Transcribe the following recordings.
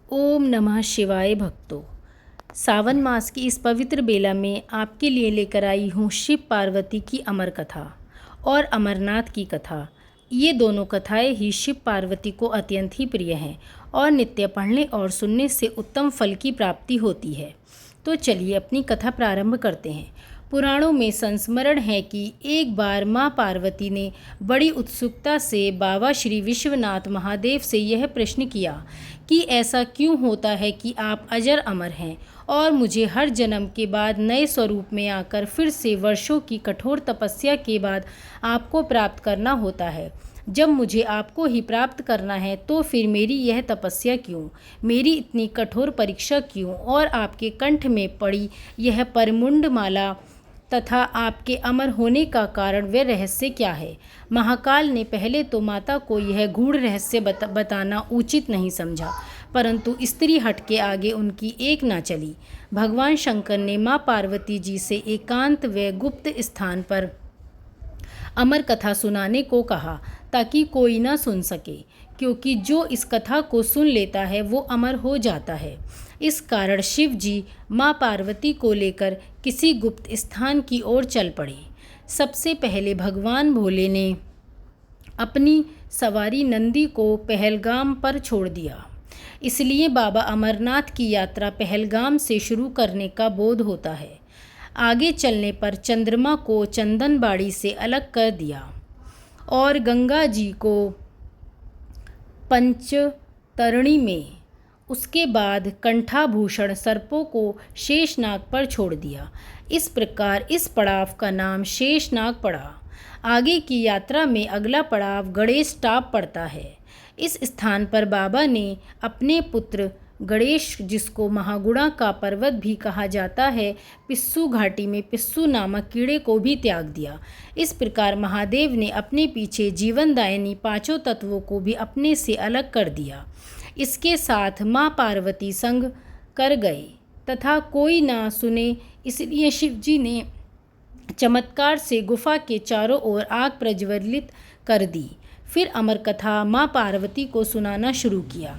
ओम नमः शिवाय भक्तों। सावन मास की इस पवित्र बेला में आपके लिए लेकर आई हूँ शिव पार्वती की अमर कथा और अमरनाथ की कथा। ये दोनों कथाएं ही शिव पार्वती को अत्यंत ही प्रिय हैं और नित्य पढ़ने और सुनने से उत्तम फल की प्राप्ति होती है। तो चलिए अपनी कथा प्रारंभ करते हैं। पुराणों में संस्मरण है कि एक बार माँ पार्वती ने बड़ी उत्सुकता से बाबा श्री विश्वनाथ महादेव से यह प्रश्न किया कि ऐसा क्यों होता है कि आप अजर अमर हैं और मुझे हर जन्म के बाद नए स्वरूप में आकर फिर से वर्षों की कठोर तपस्या के बाद आपको प्राप्त करना होता है। जब मुझे आपको ही प्राप्त करना है तो फिर मेरी यह तपस्या क्यों, मेरी इतनी कठोर परीक्षा क्यों, और आपके कंठ में पड़ी यह परमुंड माला तथा आपके अमर होने का कारण व रहस्य क्या है। महाकाल ने पहले तो माता को यह गूढ़ रहस्य बताना उचित नहीं समझा, परंतु स्त्री हट के आगे उनकी एक ना चली। भगवान शंकर ने माँ पार्वती जी से एकांत व गुप्त स्थान पर अमर कथा सुनाने को कहा ताकि कोई ना सुन सके, क्योंकि जो इस कथा को सुन लेता है वो अमर हो जाता है। इस कारण शिव जी माँ पार्वती को लेकर किसी गुप्त स्थान की ओर चल पड़े। सबसे पहले भगवान भोले ने अपनी सवारी नंदी को पहलगाम पर छोड़ दिया। इसलिए बाबा अमरनाथ की यात्रा पहलगाम से शुरू करने का बोध होता है। आगे चलने पर चंद्रमा को चंदनबाड़ी से अलग कर दिया और गंगा जी को पंचतरणी में, उसके बाद कंठाभूषण सर्पों को शेषनाग पर छोड़ दिया। इस प्रकार इस पड़ाव का नाम शेषनाग पड़ा। आगे की यात्रा में अगला पड़ाव गणेश टाप पड़ता है। इस स्थान पर बाबा ने अपने पुत्र गणेश, जिसको महागुणा का पर्वत भी कहा जाता है, पिस्सू घाटी में पिस्सू नामक कीड़े को भी त्याग दिया। इस प्रकार महादेव ने अपने पीछे जीवनदायिनी पांचों तत्वों को भी अपने से अलग कर दिया। इसके साथ माँ पार्वती संग कर गए तथा कोई ना सुने, इसलिए शिवजी ने चमत्कार से गुफा के चारों ओर आग प्रज्वलित कर दी। फिर अमर कथा माँ पार्वती को सुनाना शुरू किया।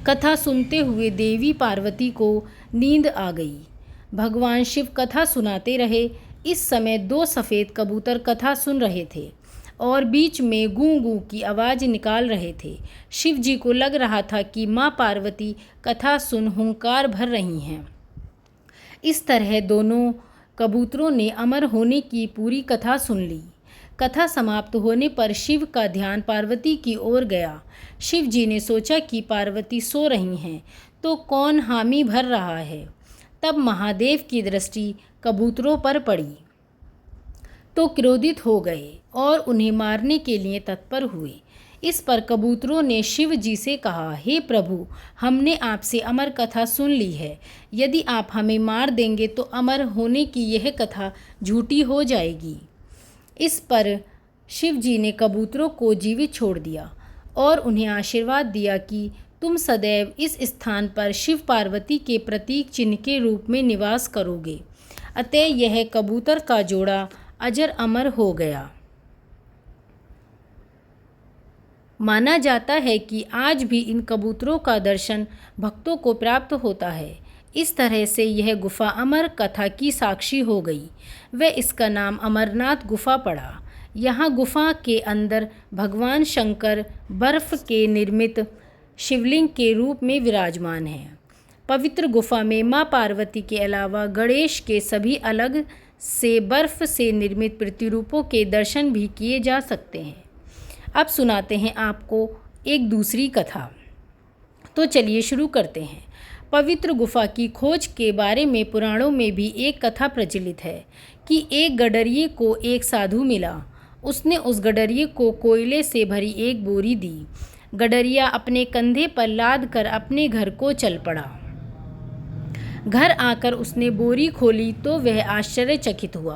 कथा सुनते हुए देवी पार्वती को नींद आ गई। भगवान शिव कथा सुनाते रहे। इस समय दो सफ़ेद कबूतर कथा सुन रहे थे और बीच में गूं गूं की आवाज़ निकाल रहे थे। शिव जी को लग रहा था कि माँ पार्वती कथा सुन हुंकार भर रही हैं। इस तरह दोनों कबूतरों ने अमर होने की पूरी कथा सुन ली। कथा समाप्त होने पर शिव का ध्यान पार्वती की ओर गया। शिव जी ने सोचा कि पार्वती सो रही हैं तो कौन हामी भर रहा है। तब महादेव की दृष्टि कबूतरों पर पड़ी तो क्रोधित हो गए और उन्हें मारने के लिए तत्पर हुए। इस पर कबूतरों ने शिव जी से कहा, हे प्रभु, हमने आपसे अमर कथा सुन ली है। यदि आप हमें मार देंगे तो अमर होने की यह कथा झूठी हो जाएगी। इस पर शिव जी ने कबूतरों को जीवित छोड़ दिया और उन्हें आशीर्वाद दिया कि तुम सदैव इस स्थान पर शिव पार्वती के प्रतीक चिन्ह के रूप में निवास करोगे। अतः यह कबूतर का जोड़ा अजर अमर हो गया। माना जाता है कि आज भी इन कबूतरों का दर्शन भक्तों को प्राप्त होता है। इस तरह से यह गुफा अमर कथा की साक्षी हो गई व इसका नाम अमरनाथ गुफा पड़ा। यहाँ गुफा के अंदर भगवान शंकर बर्फ के निर्मित शिवलिंग के रूप में विराजमान हैं। पवित्र गुफा में माँ पार्वती के अलावा गणेश के सभी अलग से बर्फ से निर्मित प्रतिरूपों के दर्शन भी किए जा सकते हैं। अब सुनाते हैं आपको एक दूसरी कथा। तो चलिए शुरू करते हैं। पवित्र गुफा की खोज के बारे में पुराणों में भी एक कथा प्रचलित है कि एक गडरिये को एक साधु मिला। उसने उस गडरिये को कोयले से भरी एक बोरी दी। गडरिया अपने कंधे पर लाद कर अपने घर को चल पड़ा। घर आकर उसने बोरी खोली तो वह आश्चर्यचकित हुआ,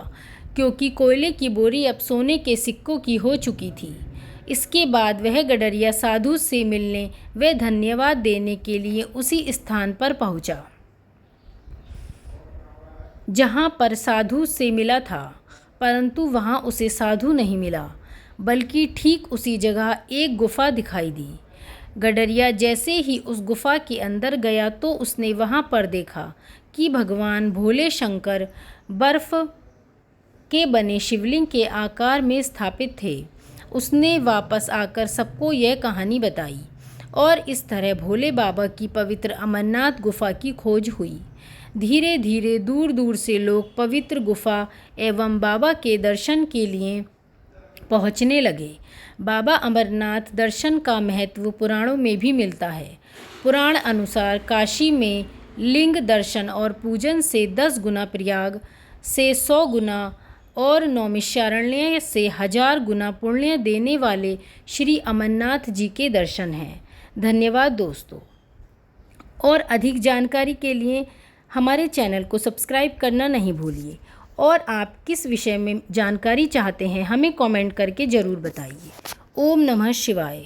क्योंकि कोयले की बोरी अब सोने के सिक्कों की हो चुकी थी। इसके बाद वह गडरिया साधु से मिलने व धन्यवाद देने के लिए उसी स्थान पर पहुंचा जहां पर साधु से मिला था, परंतु वहां उसे साधु नहीं मिला, बल्कि ठीक उसी जगह एक गुफा दिखाई दी। गडरिया जैसे ही उस गुफा के अंदर गया तो उसने वहाँ पर देखा कि भगवान भोले शंकर बर्फ़ के बने शिवलिंग के आकार में स्थापित थे। उसने वापस आकर सबको यह कहानी बताई और इस तरह भोले बाबा की पवित्र अमरनाथ गुफा की खोज हुई। धीरे धीरे दूर दूर से लोग पवित्र गुफा एवं बाबा के दर्शन के लिए पहुँचने लगे। बाबा अमरनाथ दर्शन का महत्व पुराणों में भी मिलता है। पुराण अनुसार काशी में लिंग दर्शन और पूजन से 10 गुना, प्रयाग से 100 गुना और नौमिषारण्य से 1000 गुना पुण्य देने वाले श्री अमरनाथ जी के दर्शन हैं। धन्यवाद दोस्तों। और अधिक जानकारी के लिए हमारे चैनल को सब्सक्राइब करना नहीं भूलिए और आप किस विषय में जानकारी चाहते हैं हमें कमेंट करके ज़रूर बताइए। ओम नमः शिवाय।